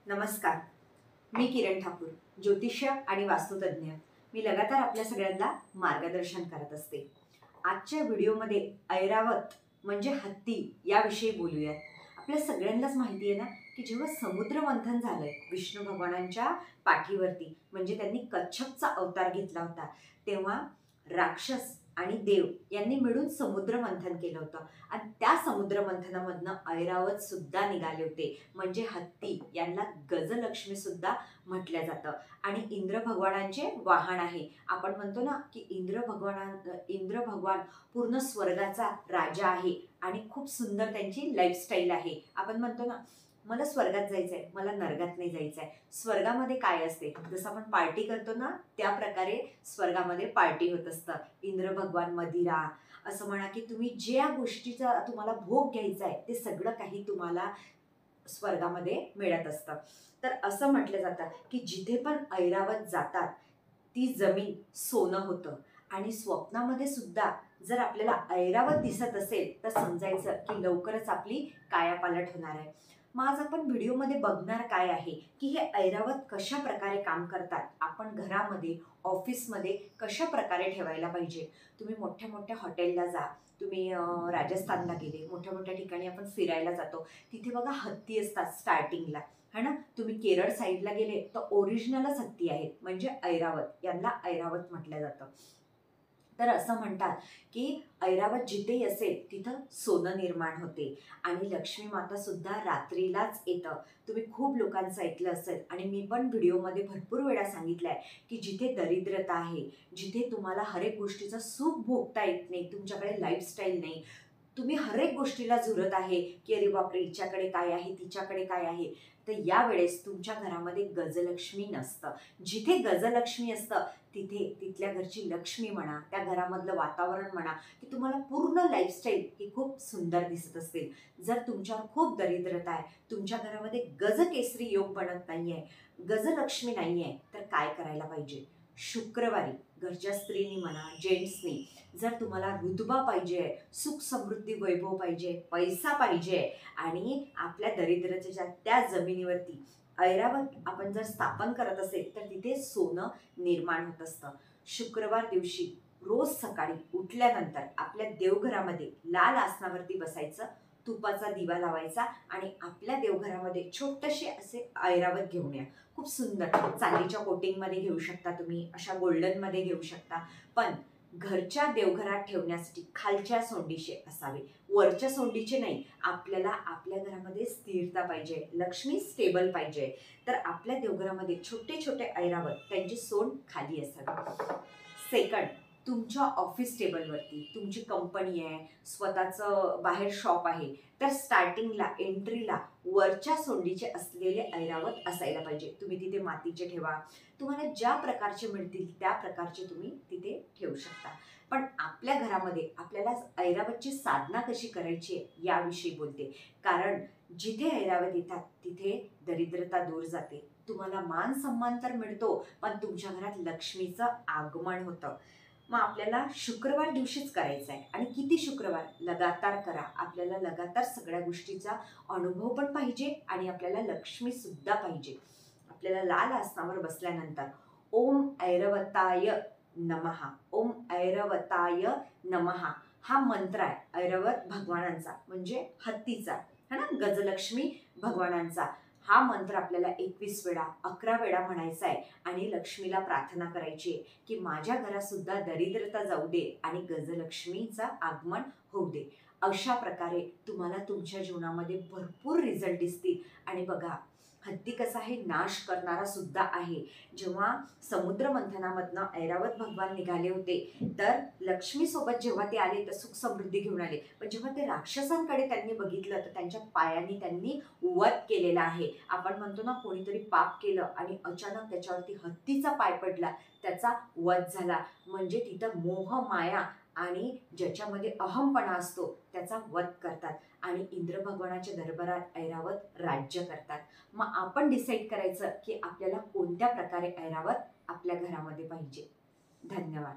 नमस्कार. मी किरण ठाकूर, ज्योतिष्य आणि वास्तुतज्ञ. मी लगातार आपल्या सगळ्यांना मार्गदर्शन करत असते. आजच्या व्हिडिओमध्ये ऐरावत म्हणजे हत्ती याविषयी बोलूया. आपल्या सगळ्यांनाच माहिती आहे ना की जेव्हा समुद्र मंथन झालंय विष्णू भगवानांच्या पाठीवरती, म्हणजे त्यांनी कच्छपचा अवतार घेतला होता, तेव्हा राक्षस आणि देव यांनी मिळून समुद्र मंथन केलं होतं आणि त्या समुद्र मंथनामधनं ऐरावत सुद्धा निघाले होते, म्हणजे हत्ती. यांना गजलक्ष्मी सुद्धा म्हटलं जातं आणि इंद्र भगवानांचे वाहन आहे. आपण म्हणतो ना की इंद्र भगवान पूर्ण स्वर्गाचा राजा आहे आणि खूप सुंदर त्यांची लाईफस्टाईल आहे. आपण म्हणतो ना, मला स्वर्गात जायचंय, मला नरकात नाही जायचंय. स्वर्गामध्ये काय असते, जसं आपण पार्टी करतो ना त्या प्रकारे स्वर्गामध्ये पार्टी होत असतं. इंद्र भगवान मदिरा, असं म्हणा की तुम्ही ज्या गोष्टीचा तुम्हाला भोग घ्यायचा आहे ते सगळं काही तुम्हाला स्वर्गामध्ये मिळत असतं. तर असं म्हटलं जातं की जिथे पण ऐरावत जातात ती जमीन सोनं होतं आणि स्वप्नामध्ये सुद्धा जर आपल्याला ऐरावत दिसत असेल तर समजायचं की लवकरच आपली कायापालट होणार आहे. मग आज आपण व्हिडिओमध्ये बघणार काय आहे की हे ऐरावत कशा प्रकारे काम करतात, आपण घरामध्ये ऑफिसमध्ये कशा प्रकारे ठेवायला पाहिजे. तुम्ही मोठ्या मोठ्या हॉटेलला जा, तुम्ही राजस्थानला गेले, मोठ्या मोठ्या ठिकाणी आपण फिरायला जातो, तिथे बघा हत्ती असतात स्टार्टिंगला, है ना. तुम्ही केरळ साईडला गेले तर ओरिजिनलच हत्ती आहेत, म्हणजे ऐरावत. यांना ऐरावत म्हटलं जातं. तर असं म्हणतात की ऐरावत जिथे असेल तिथं सोनं निर्माण होते आणि लक्ष्मी माता सुद्धा रात्रीलाच येतं. तुम्ही खूप लोकांचं ऐकलं असेल आणि मी पण व्हिडिओमध्ये भरपूर वेळा सांगितलंय की जिथे दरिद्रता आहे, जिथे तुम्हाला हर एक गोष्टीचं सुख भोगता येत नाही, तुमच्याकडे लाईफस्टाईल नाही, तुम्ही हर एक गोष्टीला झुरत आहे की अरे बापरे हिच्याकडे काय आहे, तिच्याकडे काय आहे, तर यावेळेस तुमच्या घरामध्ये गजलक्ष्मी नसतं. जिथे गजलक्ष्मी असतं तिथे तिथल्या घरची लक्ष्मी म्हणा, त्या घरामधलं वातावरण म्हणा, की तुम्हाला पूर्ण लाईफस्टाईल ही खूप सुंदर दिसत असते. जर तुमच्यावर खूप दरिद्रता आहे, तुमच्या घरामध्ये गजकेसरी योग बनत नाहीये, गजलक्ष्मी नाहीये, तर काय करायला पाहिजे. शुक्रवारी घरच्या स्त्रीनी म्हणा, जेंट्सनी, जर तुम्हाला रुतबा पाहिजे, सुख समृद्धी वैभव पाहिजे, पैसा पाहिजे आणि आपल्या दरिद्रतेच्या त्या जमिनीवरती ऐरावत आपण जर स्थापन करत असेल तर तिथे सोनं निर्माण होत असतं. शुक्रवार दिवशी रोज सकाळी उठल्यानंतर आपल्या देवघरामध्ये लाल आसनावरती बसायचं, तुपाचा दिवा लावायचा आणि आपल्या देवघरामध्ये छोटेसे असे ऐरावत घेऊन या. खूप सुंदर चांदीच्या कोटिंगमध्ये घेऊ शकता, तुम्ही अशा गोल्डनमध्ये घेऊ शकता, पण घरच्या देवघरात ठेवण्यासाठी खालच्या सोंडीचे असावे, वरच्या सोंडीचे नाही. आपल्याला आपल्या घरामध्ये स्थिरता पाहिजे, लक्ष्मी स्टेबल पाहिजे, तर आपल्या देवघरामध्ये छोटे छोटे ऐरावत त्यांची सोंड खाली असावी. सेकंड, तुमच्या ऑफिस टेबलवरती, तुमची कंपनी आहे, स्वतःचं बाहेर शॉप आहे, तर स्टार्टिंगला एंट्रीला वरच्या सोंडीचे असलेले ऐरावत असायला पाहिजे. तुम्ही तिथे मातीचे ठेवा, तुम्हाला ज्या प्रकारचे मिळतील त्या प्रकारचे तुम्ही तिथे ठेवू शकता. पण आपल्या घरामध्ये आपल्याला ऐरावतची साधना कशी करायची आहे याविषयी बोलते. कारण जिथे ऐरावत येतात तिथे दरिद्रता दूर जाते, तुम्हाला मान सन्मान तर मिळतो, पण तुमच्या घरात लक्ष्मीचं आगमन होतं. मग आपल्याला शुक्रवार दिवशीच करायचं आहे आणि किती शुक्रवार लगातार करा. आपल्याला लगातार सगळ्या गोष्टीचा अनुभव पण पाहिजे आणि आपल्याला लक्ष्मी सुद्धा पाहिजे. आपल्याला लाल आसनावर बसल्यानंतर ओम ऐरवताय नमः, ओम ऐरवताय नमः हा मंत्र आहे ऐरावत भगवानांचा, म्हणजे हत्तीचा, है ना, गजलक्ष्मी भगवानांचा. हा मंत्र आपल्याला 21 वेळा 11 वेळा म्हणायचा आहे आणि लक्ष्मीला प्रार्थना करायची आहे की माझ्या घरात सुद्धा दरिद्रता जाऊ दे आणि गजलक्ष्मीचा आगमन होऊ दे. अशा प्रकारे तुम्हाला तुमच्या जीवनामध्ये भरपूर रिझल्ट दिसतील. आणि बघा, हत्ती कसा आहे, नाश करणारा सुद्धा आहे. जेव्हा समुद्र मंथनामधनं ऐरावत भगवान निघाले होते तर लक्ष्मी सोबत जेव्हा ते आले तर सुख समृद्धी घेऊन आले, पण जेव्हा ते राक्षसांकडे त्यांनी बघितलं तर त्यांच्या पायांनी त्यांनी वध केलेला आहे. आपण म्हणतो ना, कोणीतरी पाप केलं आणि अचानक त्याच्यावरती हत्तीचा पाय पडला, त्याचा वध झाला, म्हणजे तिथं मोह माया आणि ज्याच्यामध्ये अहमपणा असतो त्याचा वध करतात आणि इंद्र भगवानाच्या दरबारात ऐरावत राज्य करतात. मग आपण डिसाईड करायचं की आपल्याला कोणत्या प्रकारे ऐरावत आपल्या घरामध्ये पाहिजे. धन्यवाद.